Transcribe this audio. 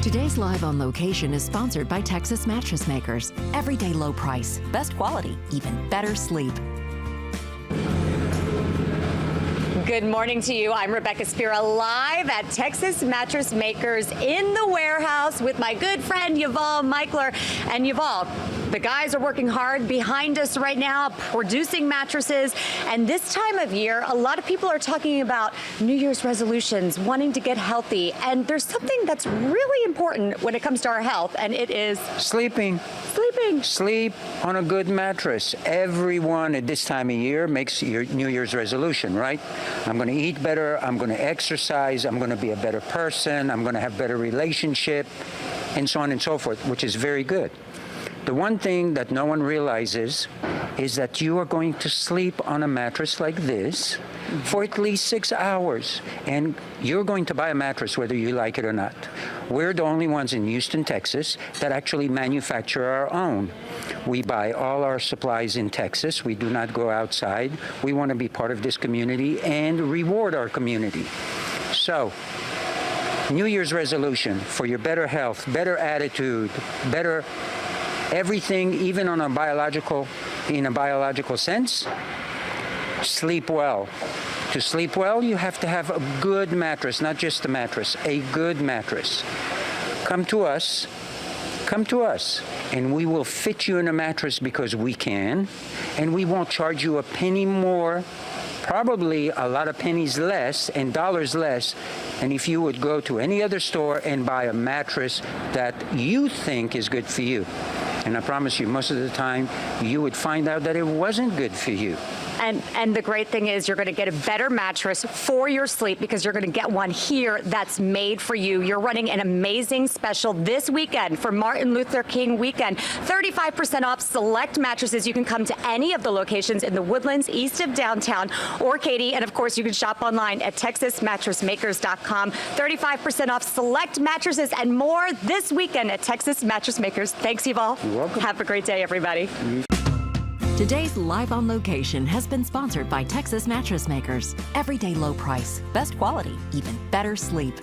Today's Live on Location is sponsored by Texas Mattress Makers. Everyday low price, best quality, even better sleep. Good morning to you. I'm Rebecca Spira, live at Texas Mattress Makers in the warehouse with my good friend Yuval Michler. And Yuval, the guys are working hard behind us right now, producing mattresses. And this time of year, a lot of people are talking about New Year's resolutions, wanting to get healthy. And there's something that's really important when it comes to our health, and it is sleeping. Sleep on a good mattress. Everyone at this time of year makes your New Year's resolution, right? I'm going to eat better. I'm going to exercise. I'm going to be a better person. I'm going to have better relationship, and so on and so forth, which is very good. The one thing that no one realizes is that you are going to sleep on a mattress like this for at least 6 hours. And you're going to buy a mattress whether you like it or not. We're the only ones in Houston, Texas, that actually manufacture our own. We buy all our supplies in Texas. We do not go outside. We want to be part of this community and reward our community. So, New Year's resolution for your better health, better attitude, better everything, even in a biological sense, sleep well. To sleep well, you have to have a good mattress, not just a mattress, a good mattress. Come to us, and we will fit you in a mattress because we can, and we won't charge you a penny more, probably a lot of pennies less and dollars less, and if you would go to any other store and buy a mattress that you think is good for you. And I promise you, most of the time, you would find out that it wasn't good for you. And the great thing is you're going to get a better mattress for your sleep because you're going to get one here that's made for you. You're running an amazing special this weekend for Martin Luther King weekend. 35% off select mattresses. You can come to any of the locations in the Woodlands, east of downtown, or Katy. And of course, you can shop online at texasmattressmakers.com. 35% off select mattresses and more this weekend at Texas Mattress Makers. Thanks, Yuval. You're welcome. Have a great day, everybody. Today's Live on Location has been sponsored by Texas Mattress Makers. Everyday low price, best quality, even better sleep.